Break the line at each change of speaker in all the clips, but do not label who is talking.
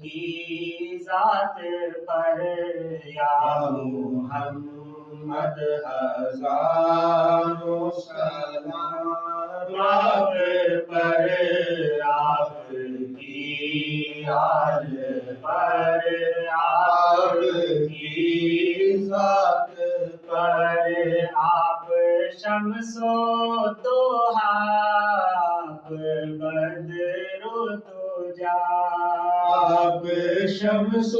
کی ذات پر یا محمد ہزاروں سلام آپ پر، آپ کی آل پر، آپ کی ذات پر، آپ شمس و ضحیٰ، آپ بدر و دجا، آپ شمس و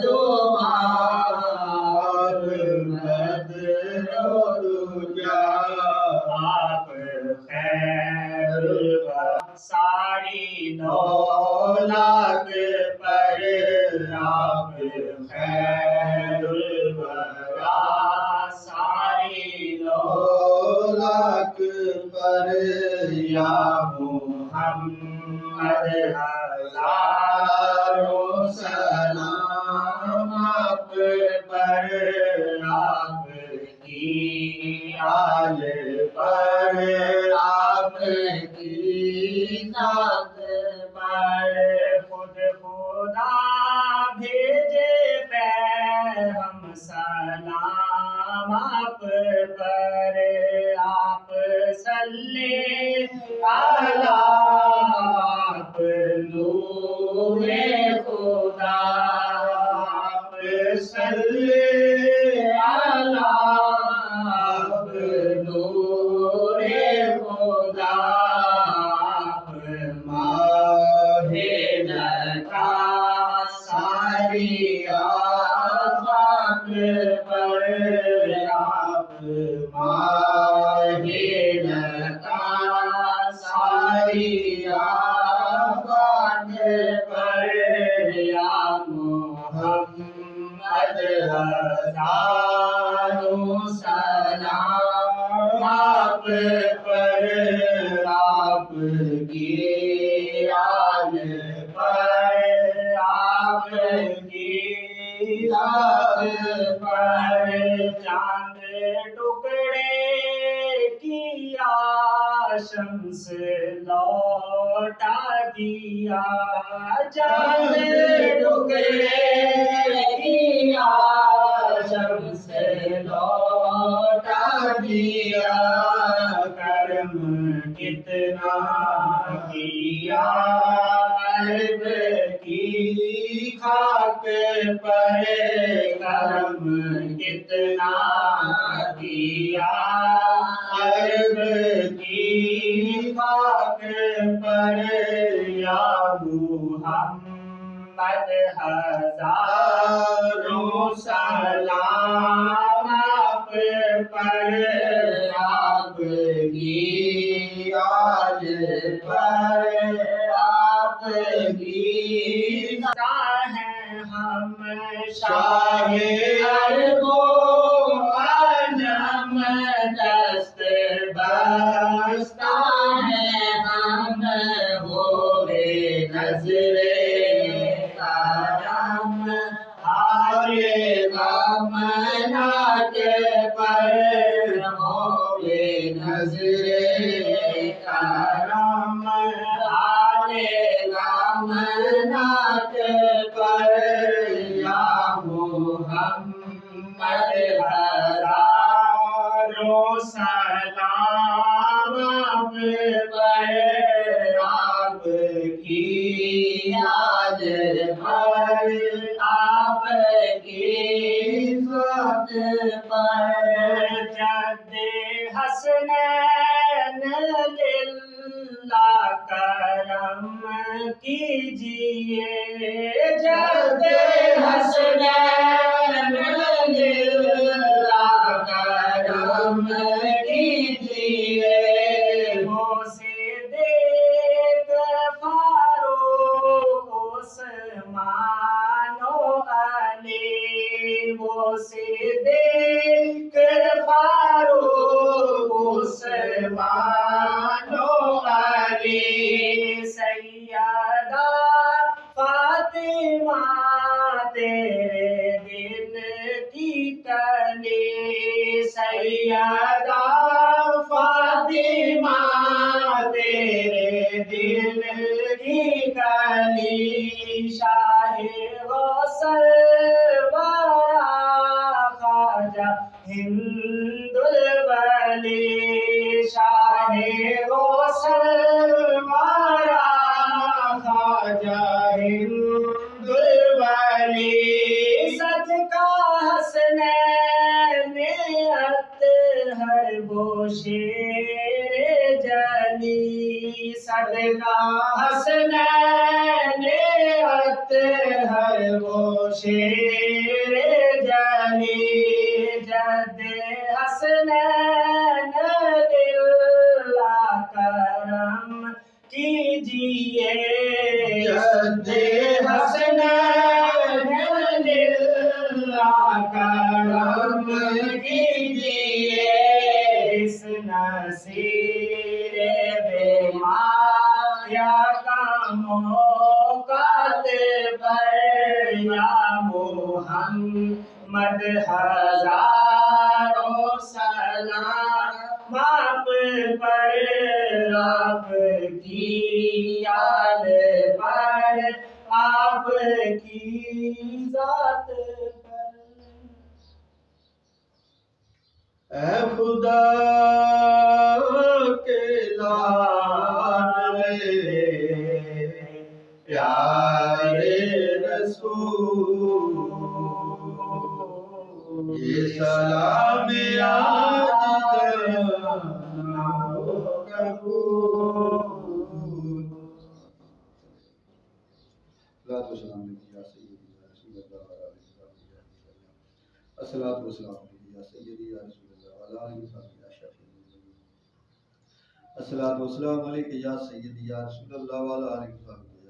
ضحیٰ، آپ بدر و دجا، آپ خیر ساری 9 لاکھ پر، آپ خیر الورا ساری 9 لاکھ پر، یا محمد ہزاروں سلام آپ پر، آپ کی آل پر، آپ کی ذات پر، خود خدا بھیجے پیغام سلام آپ پر، آپ صلی علی، آپ نور خدا، آپ صلی علی، آپ نور خدا، آپ ماہ نتا ساری آفاق پر، آپ ماہ نتا ساری آفاق پر، یا محمد ہزاروں سلام آپ پر، آپ کی آل پر، آپ کی ذات پر، چاند ٹکڑے کیا شمس لوٹا دیا، چاند ٹکڑے کیا شمس لوٹا دیا، کرم کتنا کیا عرب کی خاک پر، کرم کتنا کیا عرب کی خاک پر، یا محمد ہزاروں سلام آپ پر، آپ کی آل پر، آپ کی ہیں ہم شاہ عرب و عجم، دست بستہ ہیں ہم ہوئے نظر کرم، آرے غم ناک پر ہوئے نظر کرم، آرے غم ناک پر، یا محمد ہزاروں سلام آپ پر، آپ کی آل پر، آپ کی ذات پر، جد حسنین للہ کرم کیجیے، جد حسنین للہ کرم کیجیے، وہ صدیق فاروق عثمان و علی، وہ صدیق فاروق عثمان و علی، سیدہ فاطمہ تیرے دل کی کلی، سیدہ فاطمہ تیرے دل کی کلی، حسنین اطہر وہ شیر جلی جد حسنین اللہ کرم کیجئے جد حسنین اللہ کرم کیجئے اس نصیر بیماریہ کا موقع پر یا محمد ہزاروں سلام آپ پر آپ کی یاد پر آپ کی ذات پر
اے خدا کے لاڈلے پیارے رسول یہ سلام آج نہ ہو قبول الصلاۃ والسلام علیکم یا سیدی یا رسول اللہ وعلی آلہ وصحبہ وسلم الصلاۃ والسلام علیکم یا سیدی یا رسول اللہ وعلی آلہ وصحبہ وسلم الصلاۃ والسلام علیکم یا سیدی یا رسول اللہ وعلی آلہ وصحبہ وسلم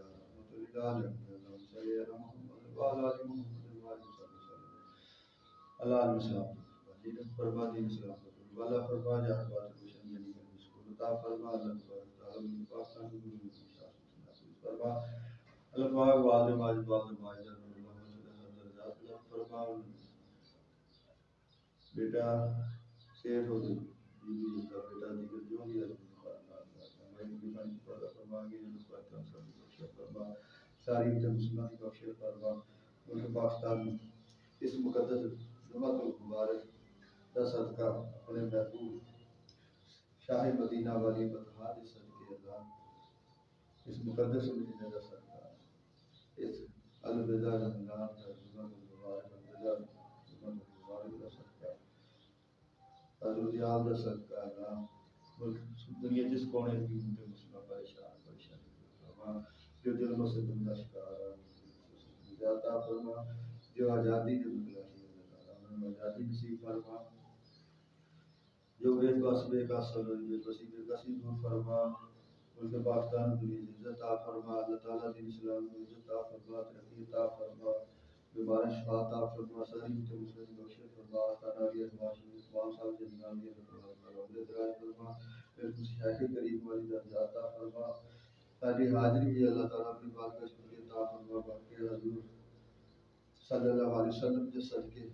اللہم صلی علی محمد وعلی آل محمد اللہ علیہ وسلم دین فرما دین اسلام والا فرما جہاں بات روشن یعنی کہ اس کو عطا فرما اللہ تبارک تعالی من پاکستان کی فرما اللہ پاک والد ماجد والد ماجد اللہ درجات فرما بیٹا شیر ہو گئی بیوی کا بیٹا دیگر جو بھی ہے فرما ساری مسلمان کی بخش فرما ملک پاکستان میں اس مقدس جمعۃ المبارک کا صدقہ اپنے محبوب شاہ مدینہ والی فتحات صدقے اللہ اس مقدس مدینہ کا صدقہ اس الوداع رمضان کا جمعۃ المبارک الوداع جمعۃ المبارک کا صدقہ حضرت یاد کا صدقہ اللہ ملک دنیا جس کونے کی مسلمان پریشان فرما جو ظلم سے بندہ شکار عطا فرما جو آزادی جو آزادی نصیب فرما جو بے بس بے قاصر بے بسی بے قصی دور فرما ملک پاکستان دنیا عزت عطا فرما اللہ تعالیٰ دین اسلام کو عزت عطا فرما ترقی عطا فرما بیمارن شفا عطا فرما ساری مسلم بخش فرما آستانہ علی ازواج تمام صاحب جنان کی عمر دراز فرما شیخ کریم والی درجات عطا فرما ساری حاضری بھی اللہ تعالیٰ اپنی بات کا شکریہ عطا فرما باقی حضور صلی اللہ علیہ وسلم کے صدقے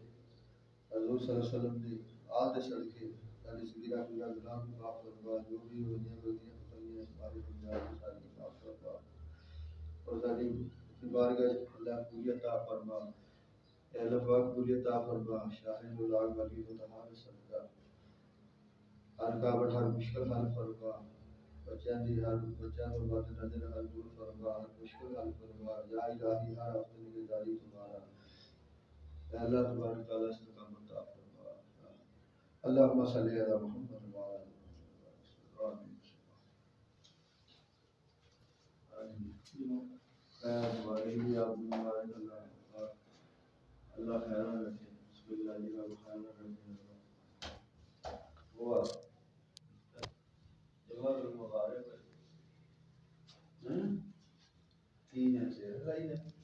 حضور صلی اللہ علیہ وسلم نے آل دے صدقے ساری صغیرہ کبیرہ گناہ بھی معاف فرما جو بھی ہوئیاں غلطیاں ختمیاں ہماری گناہ کی ساری معاف فرما اور ساری بارگاہ اللہ پوری عطا فرما اے اللہ پاک پوری عطا فرما شاہ الولاگ ولی فتحات صدقہ ہر کعبت ہر مشکل حل فرما بچیاں دی ہر بچیاں کو بات نظر حل دور فرما ہر مشکل حل فرما یا الہی ہر ہفتے نگہداری تمہارا اے اللہ تبارک تعالیٰ استقامت عطا فرما اللہم صلی علی محمد وعلی آل محمد اللہ خیرہ رکھے بسم اللہ جی کا خیرہ رکھے ہوا جمعہ المبارک تین ہے